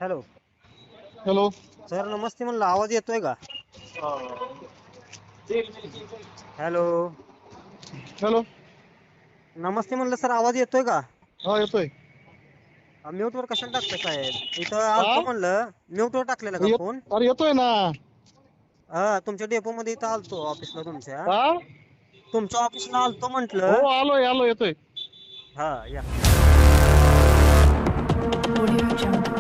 Hello hello. Sir, नमस्ते. म्हणलं आवाज येतोय का? Hello hello. नमस्ते म्हणलं सर, आवाज येतोय का? हा, येतोय. म्यूट वर कशाला टाकता साहेब? इथं हा आलतो म्हणलं, म्यूट वर टाकलेला का फोन? अरे येतोय ना. हा, तुमच्या डेपो मध्ये इथं आलतो ऑफिसला तुमच्या. हा, तुमच्या ऑफिसला आलतो हो, म्हंटल. आलोय आलो, येतोय. हा या. Audio Jungle. Audio Jungle.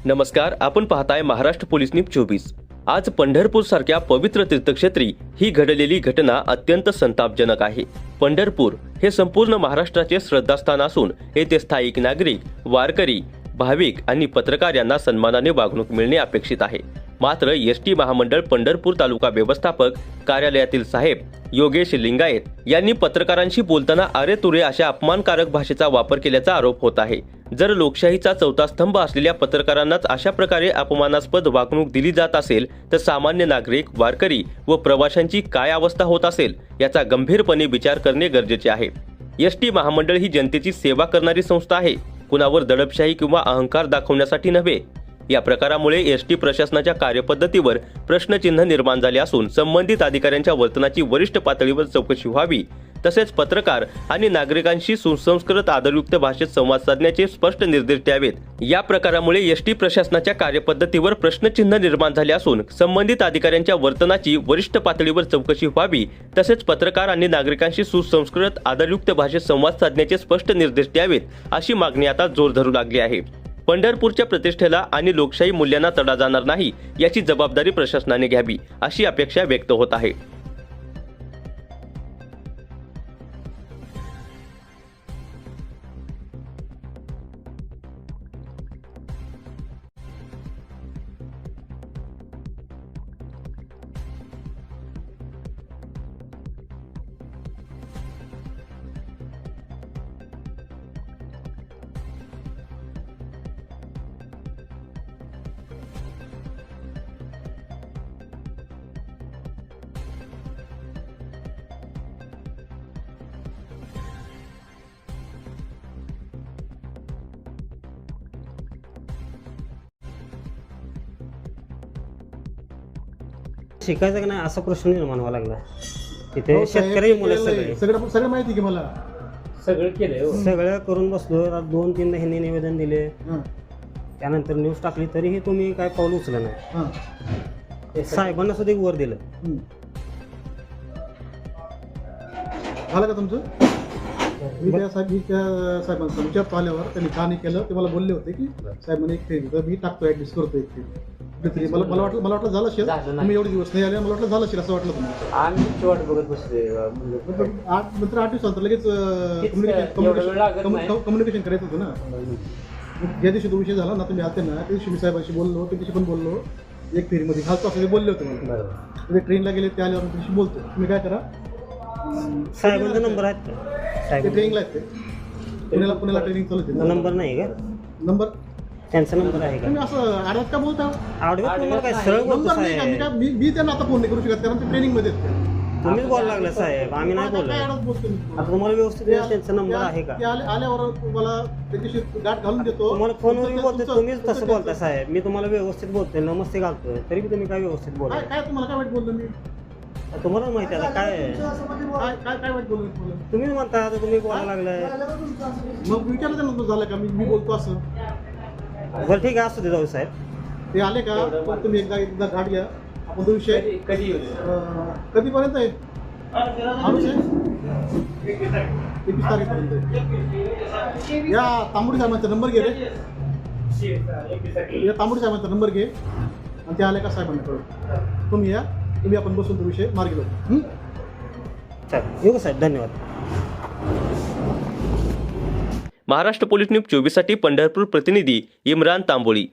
नमस्कार, आपण पाहताय महाराष्ट्र पोलीस न्यूज 24. आज पंढरपूर सारख्या पवित्र तीर्थक्षेत्री ही घडलेली घटना अत्यंत संतापजनक आहे. पंढरपूर हे संपूर्ण महाराष्ट्राचे श्रद्धास्थान असून येथे स्थायिक नागरिक, वारकरी, भाविक आणि पत्रकार यांना सन्मानाने वागणूक मिळणे अपेक्षित आहे. मात्र एसटी महामंडळ पंढरपूर तालुका व्यवस्थापक कार्यालयातील साहेब योगेश लिंगायत यांनी पत्रकारांशी बोलताना अरेतुरे अशा अपमानकारक भाषेचा वापर केल्याचा आरोप होत आहे. जर लोकशाहीचा चौथा स्तंभ असलेल्या पत्रकारांनाच अशा प्रकारे अपमानास्पद वागणूक दिली जात असेल तर सामान्य नागरिक, वारकरी व प्रवाशांची काय अवस्था होत असेल याचा गंभीरपणे विचार करणे गरजेचे आहे. एसटी महामंडळ ही जनतेची सेवा करणारी संस्था आहे, कुणावर दडपशाही किंवा अहंकार दाखवण्यासाठी नव्हे. या प्रकारामुळे एसटी प्रशासनाच्या कार्यपद्धतीवर प्रश्नचिन्ह निर्माण झाले असून संबंधित अधिकाऱ्यांच्या वर्तनाची वरिष्ठ पातळीवर चौकशी व्हावी, तसेच पत्रकार आणि नागरिकांशी सुसंस्कृत आदरयुक्त भाषेत संवाद साधण्याचे स्पष्ट निर्देश द्यावेत. या प्रकारामुळे एसटी प्रशासनाच्या कार्यपद्धतीवर प्रश्नचिन्ह निर्माण झाले असून संबंधित अधिकाऱ्यांच्या वर्तनाची वरिष्ठ पातळीवर चौकशी व्हावी, तसेच पत्रकार आणि नागरिकांशी सुसंस्कृत आदरयुक्त भाषेत संवाद साधण्याचे स्पष्ट निर्देश द्यावेत, अशी मागणी आता जोर धरू लागली आहे. पंढरपूरच्या प्रतिष्ठेला आणि लोकशाही मूल्यांना तडा जाणार नाही याची जबाबदारी प्रशासनाने घ्यावी, अशी अपेक्षा व्यक्त होत आहे. शिकायचं का नाही असा प्रश्न निर्माण व्हावा लागला. तिथे शेतकरी मुलं सगळं माहिती की मला. सगळं केलंय, सगळं करून बसलो. 2-3 ह्यांनी निवेदन दिले, त्यानंतर न्यूज टाकली, तरीही तुम्ही काय पाऊल उचललं नाही. साहेबांना सुद्धा वर दिलं. झालं का तुमचं? मी त्या साहेबांचा विचारतो आल्यावर त्यांनी का नाही केलं ते मला बोलले होते की साहेबांनी एक फेरी तर मी टाकतो, ऍडजस्ट करतो एक फेरी. मला वाटलं झालं असेल, तुम्ही एवढे दिवस नाही आले, मला वाटलं झालं असेल असं वाटलं तुम्हाला. वाट बघत बसले. नंतर 8 दिवसानंतर लगेच कम्युनिकेशन करायचं होतं ना. ज्या दिवशी तो विषय झाला ना, तुम्ही आते ना, त्या दिवशी मी साहेबांशी बोललो, त्या दिवशी पण बोललो, एक फेरीमध्ये घालतो असं ते बोलले होते मला. ते ट्रेनला गेले, ते आल्यावर त्याशी बोलतो. तुम्ही काय करा, साहेबांचा नंबर आहेत, ते ट्रेनिंगला आहेत, ते पुण्याला ट्रेनिंग चालू होते. नंबर नाही का? नंबर त्यांचा नंबर आहे का? तुम्ही असं आडव्यात का बोलता? आडव्यात तुम्हाला काय सरळ बोलतो नंबर नाही साहेब? का? मी त्यांना आता फोन नाही करू शकत, कारण ते ट्रेनिंग मध्ये आहेत. तुम्हीच बोलायला लागला साहेब, आम्ही नाही बोललो. काय आडव्यात बोलतो मी? आता तुम्हाला व्यवस्थित त्यांचा नंबर आहे का? ते आल्यावर तुम्हाला त्याच्याशी गाठ घालून देतो. तुम्हाला फोनवर बोलतोय, तुमचं- तुम्हीच तसं तुमचं- बोलताय साहेब. मी तुम्हाला व्यवस्थित बोलतोय, नमस्ते घालतोय, तरी बी तुम्ही काय व्यवस्थित बोलताय? काय तुम्हाला काय वाईट बोललो मी? तुम्हाला माहिती आहे आता काय काय वाईट बोललो मी तुम्हाला? तुम्हीच म्हणता, आता तुम्ही बोलायला लागलाय. मग विचारलं त्यांना तुझं झालं का, मी बोलतो असं. बरं ठीक आहे, असू दे जाऊ साहेब. ते आले का, पण तुम्ही एकदा गाठ घ्या. आपण तो विषय कधीपर्यंत आहे? 21 तारखेपर्यंत. या तांबुडी साहेबांचा नंबर घे रे. या तांबुडी साहेबांचा नंबर घे आणि ते आले का साहेबांना कळव. तुम्ही या, तुम्ही आपण बसून तो विषय मार्गी लावू. चालेल, येऊ साहेब, धन्यवाद. महाराष्ट्र पोलीस न्यूज 24 साठी पंढरपूर प्रतिनिधी इम्रान तांबोळी.